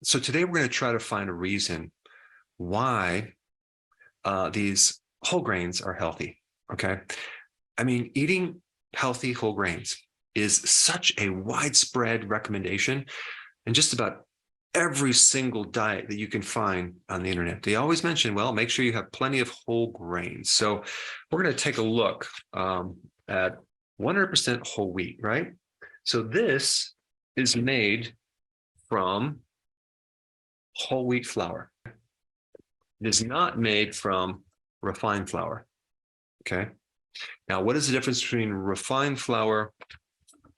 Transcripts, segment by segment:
So today we're going to try to find a reason why these whole grains are healthy. Okay. I mean, eating healthy whole grains is such a widespread recommendation in just about every single diet that you can find on the internet. They always mention, well, make sure you have plenty of whole grains. So we're going to take a look at 100% whole wheat, right? So this is made from whole wheat flour. It is not made from refined flour. Okay. Now, what is the difference between refined flour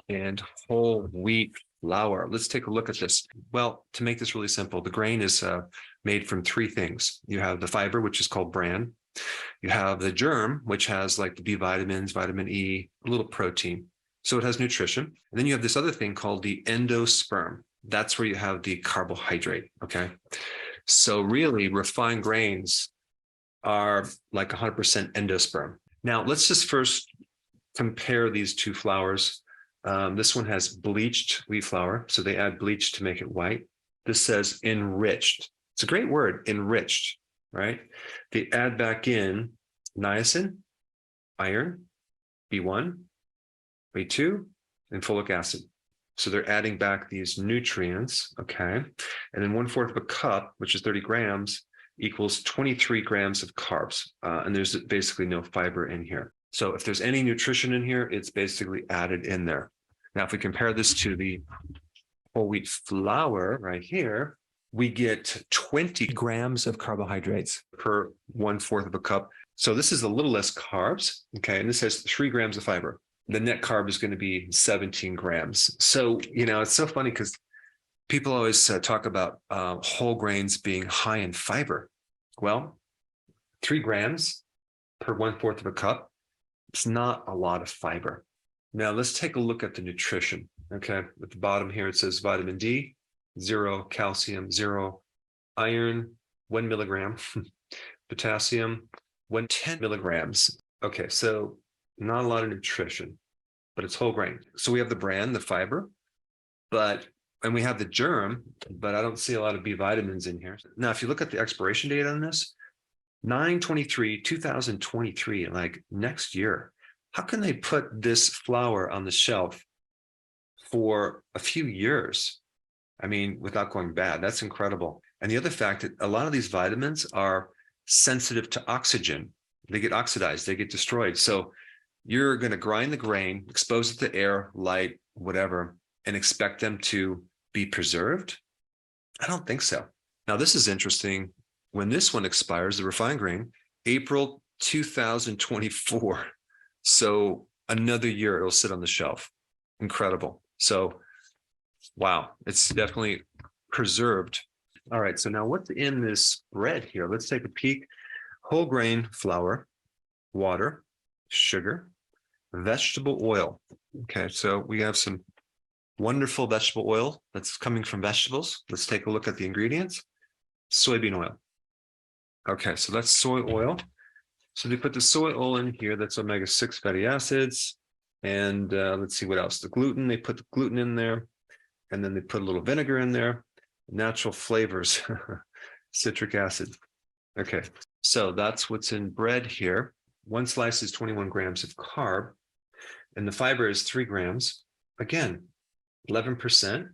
and whole wheat flour? Let's take a look at this. Well, to make this really simple, the grain is made from three things. You have the fiber, which is called bran. You have the germ, which has like the B vitamins, vitamin E, a little protein. So it has nutrition. And then you have this other thing called the endosperm. That's where you have the carbohydrate. Okay. So really, refined grains are like 100% endosperm. Now, let's just first compare these two flours. This one has bleached wheat flour, so they add bleach to make it white. This says enriched. It's a great word, enriched, right? They add back in niacin, iron, B1, B2, and folic acid. So they're adding back these nutrients, okay? And then 1/4 of a cup, which is 30 grams, equals 23 grams of carbs. And there's basically no fiber in here. So if there's any nutrition in here, it's basically added in there. Now, if we compare this to the whole wheat flour right here, we get 20 grams of carbohydrates per 1/4 of a cup. So this is a little less carbs, okay? And this has 3 grams of fiber. The net carb is going to be 17 grams. So, it's so funny because people always talk about whole grains being high in fiber. Well, 3 grams per 1/4 of a cup, it's not a lot of fiber. Now, let's take a look at the nutrition. Okay, at the bottom here, it says vitamin D, 0, calcium, 0, iron, 1 milligram, potassium, 10 milligrams. Okay, so not a lot of nutrition, but it's whole grain. So we have the bran, the fiber, and we have the germ, but I don't see a lot of B vitamins in here. Now, if you look at the expiration date on this, 9/23/2023, like next year, how can they put this flour on the shelf for a few years? I mean, without going bad, that's incredible. And the other fact that a lot of these vitamins are sensitive to oxygen. They get oxidized, they get destroyed. So you're going to grind the grain, expose it to air, light, whatever, and expect them to be preserved? I don't think so. Now, this is interesting. When this one expires, the refined grain, April 2024. So another year, it'll sit on the shelf. Incredible. So, wow, it's definitely preserved. All right, so now what's in this bread here? Let's take a peek. Whole grain flour, water, sugar, vegetable oil. Okay, so we have some wonderful vegetable oil that's coming from vegetables. Let's take a look at the ingredients. Soybean oil. Okay, so that's soy oil. So they put the soy oil in here. That's omega-6 fatty acids. And let's see what else. The gluten, they put the gluten in there. And then they put a little vinegar in there. Natural flavors, citric acid. Okay, so that's what's in bread here. One slice is 21 grams of carb. And the fiber is 3 grams. Again, 11%.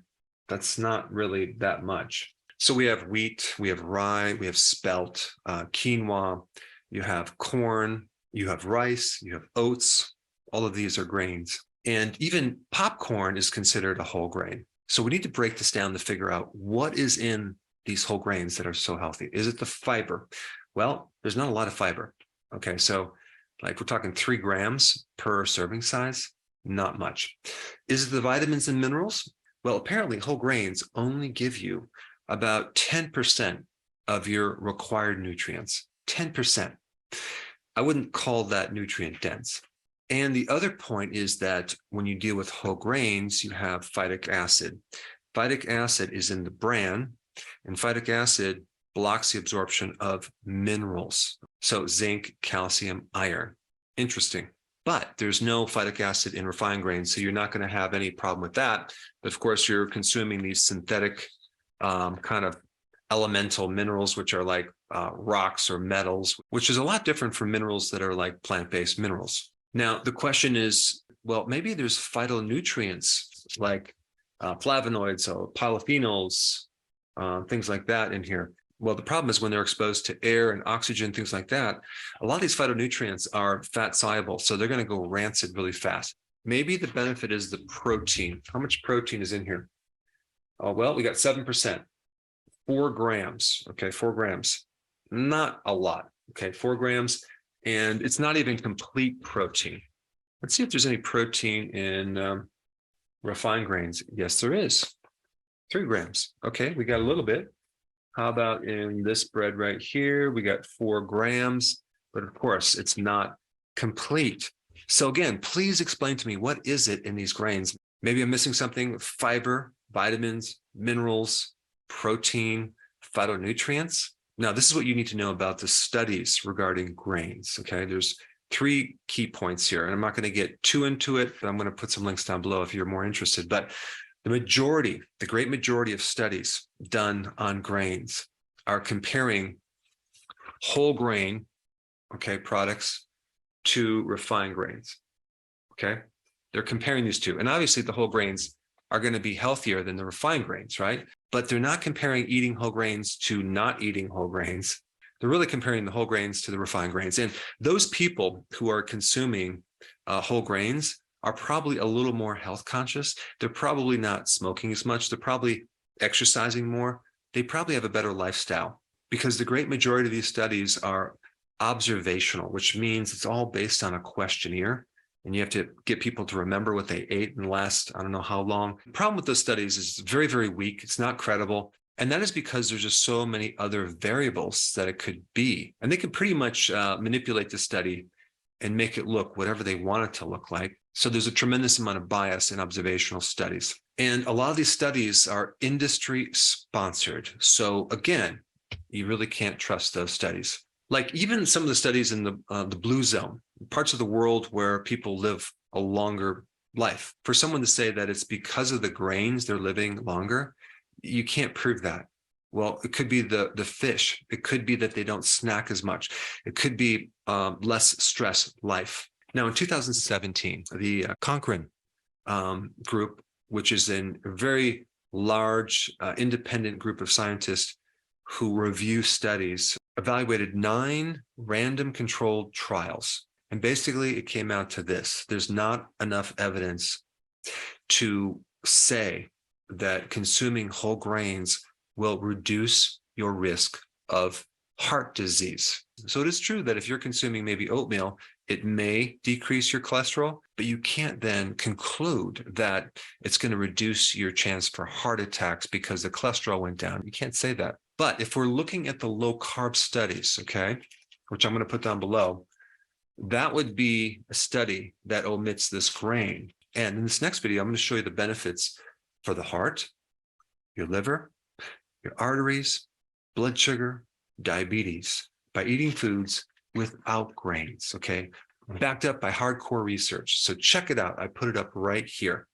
That's not really that much. So we have wheat, we have rye, we have spelt, quinoa, you have corn, you have rice, you have oats. All of these are grains. And even popcorn is considered a whole grain. So we need to break this down to figure out what is in these whole grains that are so healthy. Is it the fiber? Well, there's not a lot of fiber. Okay, so like we're talking 3 grams per serving size, not much. Is it the vitamins and minerals? Well, apparently whole grains only give you about 10% of your required nutrients, 10%. I wouldn't call that nutrient dense. And the other point is that when you deal with whole grains, you have phytic acid. Phytic acid is in the bran, and phytic acid blocks the absorption of minerals. So zinc, calcium, iron. Interesting. But there's no phytic acid in refined grains, so you're not going to have any problem with that. But of course, you're consuming these synthetic kind of elemental minerals, which are like rocks or metals, which is a lot different from minerals that are like plant-based minerals. Now, the question is, well, maybe there's phytonutrients like flavonoids or polyphenols, things like that in here. Well, the problem is when they're exposed to air and oxygen, things like that, a lot of these phytonutrients are fat soluble, so they're going to go rancid really fast. Maybe the benefit is the protein. How much protein is in here? Oh, well, we got 7%, 4 grams. Okay, 4 grams, not a lot. Okay, 4 grams, and it's not even complete protein. Let's see if there's any protein in refined grains. Yes, there is. 3 grams. Okay, we got a little bit. How about in this bread right here? We got 4 grams, but of course it's not complete. So again, please explain to me, what is it in these grains? Maybe I'm missing something: fiber, vitamins, minerals, protein, phytonutrients. Now, this is what you need to know about the studies regarding grains. Okay, there's 3 key points here, and I'm not going to get too into it, but I'm going to put some links down below if you're more interested. But the great majority of studies done on grains are comparing whole grain, okay, products to refined grains. Okay, they're comparing these two, and obviously the whole grains are going to be healthier than the refined grains, right? But they're not comparing eating whole grains to not eating whole grains. They're really comparing the whole grains to the refined grains. And those people who are consuming whole grains are probably a little more health conscious. They're probably not smoking as much. They're probably exercising more. They probably have a better lifestyle, because the great majority of these studies are observational, which means it's all based on a questionnaire. And you have to get people to remember what they ate in the last, I don't know how long. The problem with those studies is it's very, very weak. It's not credible. And that is because there's just so many other variables that it could be. And they can pretty much manipulate the study and make it look whatever they want it to look like. So there's a tremendous amount of bias in observational studies. And a lot of these studies are industry sponsored. So again, you really can't trust those studies. Like even some of the studies in the blue zone, parts of the world where people live a longer life. For someone to say that it's because of the grains they're living longer, you can't prove that. Well, it could be the fish. It could be that they don't snack as much. It could be less stress life. Now, in 2017, the Cochrane group, which is a very large independent group of scientists who review studies, evaluated 9 random controlled trials. And basically, it came out to this: there's not enough evidence to say that consuming whole grains will reduce your risk of heart disease. So it is true that if you're consuming maybe oatmeal, it may decrease your cholesterol, but you can't then conclude that it's going to reduce your chance for heart attacks because the cholesterol went down. You can't say that. But if we're looking at the low carb studies, okay, which I'm going to put down below, that would be a study that omits this grain. And in this next video, I'm going to show you the benefits for the heart, your liver, your arteries, blood sugar, diabetes, by eating foods without grains, okay? Backed up by hardcore research. So check it out. I put it up right here.